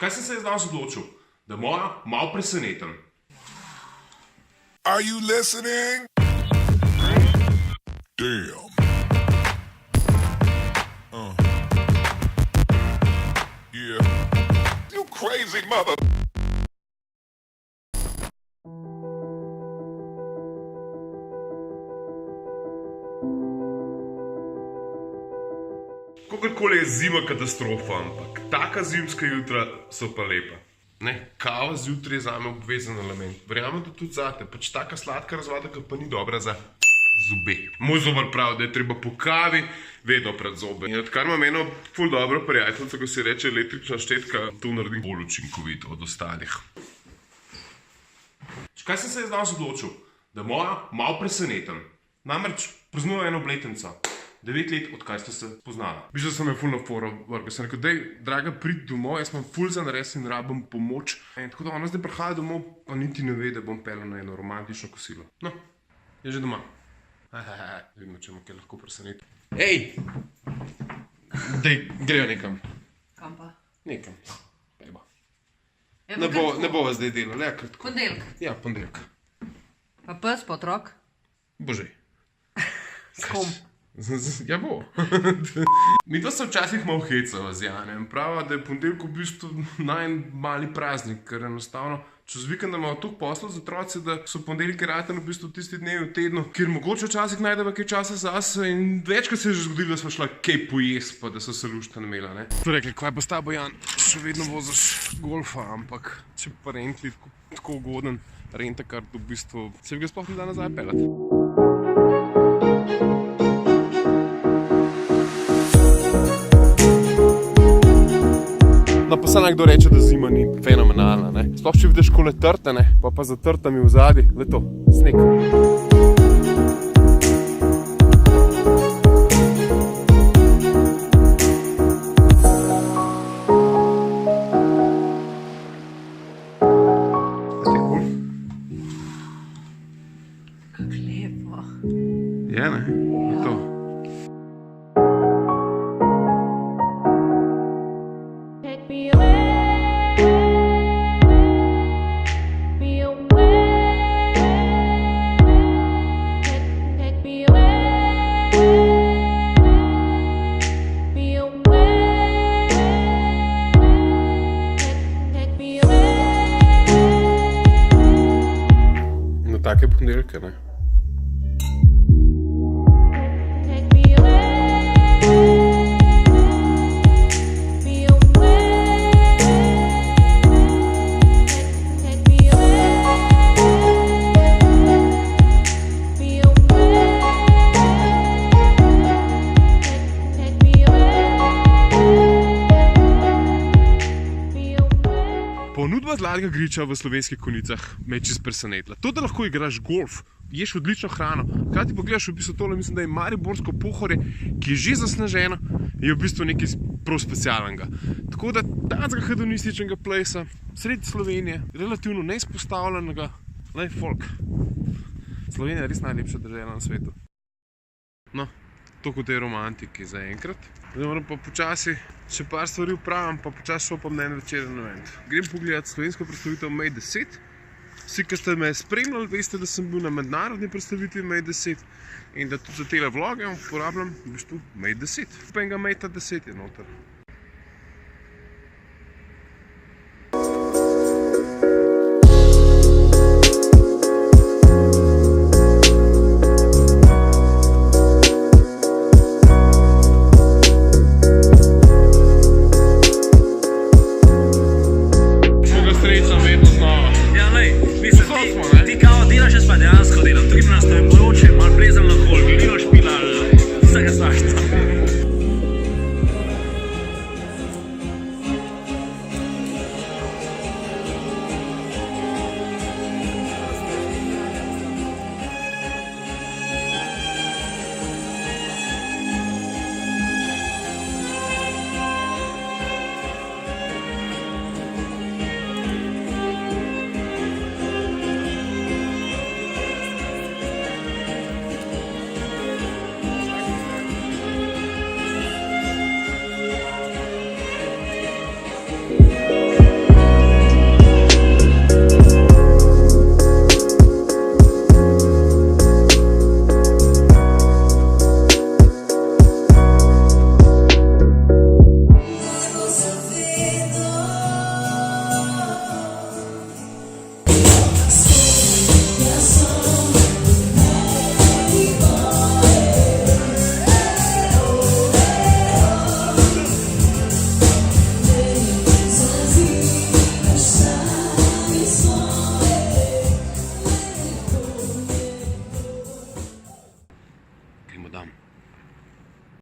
Kaj sem se danes odločil? Da moja malo presenetim. Are you listening? Damn. Yeah. You crazy mother. Kakorkoli je zima katastrofa, ampak taka zimska jutra so pa lepa. Ne, kava zjutraj je zame obvezen element. Verjamem, da tudi zate, pač taka sladka razvada, ki pa ni dobra za zobe. Moj zobar pravi, da je treba po kavi vedno pred zobe. In odkar imam eno ful dobro prijateljico, ko se reče električna štetka, to naredim bolj učinkovito od ostalih. Kaj sem se danes odločil? Da moja malo presenetim. Namreč praznujem eno obletnico. 9 let, odkar ste se poznala. Bišel sem me ful na foro vrgel. Sem rekel, dej, draga, prid domov, jaz imam ful za nares in rabim pomoč. In tako da ona zdaj prihaja domov, pa niti ne ve, da bom pelil na eno romantično kosilo. No, je že doma. Vidimo, če me kaj lahko preseneti. Ej! Dej, grejo nekam. Kam pa? Nekam. Pejba. Ja, ne bova zdaj delal, le kratko. Ponedeljk. Ja, ponedeljk. Pa pes, pa otrok? Božej. S kom? Ja bo. Mi to se včasih malo hecava z Janem. Prava, da je ponedeljk v bistvu najmali praznik, ker enostavno čez vikend imamo toliko poslov z otroci, da so ponedeljki rateni v bistvu tisti dnevi v tednu, kjer mogoče včasih najdeva kaj časa zase in večkrat se je že zgodilo, da smo šla kaj pojest, pa da so se luštno imela, ne. So rekli, kaj pa s tabo, Jan, še vedno voziš golfa, ampak če pa rentli tako ugoden rentakar, v bistvu se bi ga sploh ne da nazaj pelati. No, pa se nekdo reče, da zima ni fenomenalna, ne. Sploh če vidiš kole trte, ne, pa za trtami v zadnji, le to, sneg. A ti je cool? Kak lepo. Je, ne, je to. Take ponedeljke, ne. Ponudba zlatega griča v Slovenskih Konjicah me je čisto presenetila. To, da lahko igraš golf, ješ odlično hrano, hkrati pogledaš v bistvu tole, mislim, da je Mariborsko Pohorje, ki je že zasneženo, je v bistvu nekaj prav specialnega. Tako da tacega hedonističnega plesa, sredi Slovenije, relativno neizpostavljenega, lej folk. Slovenija je res najlepša država na svetu. No, to kot je romantiki za enkrat. Zdaj moram pa počasi še par stvari upravim, pa počasi šopam na en večeren event. Grem pogledati slovensko predstavitev May 10. Vsi, ki ste me spremljali, veste, da sem bil na mednarodni predstavitvi May 10 in da tudi za tele vloge uporabljam v bistvu May 10. Pa enega May 10 je noter.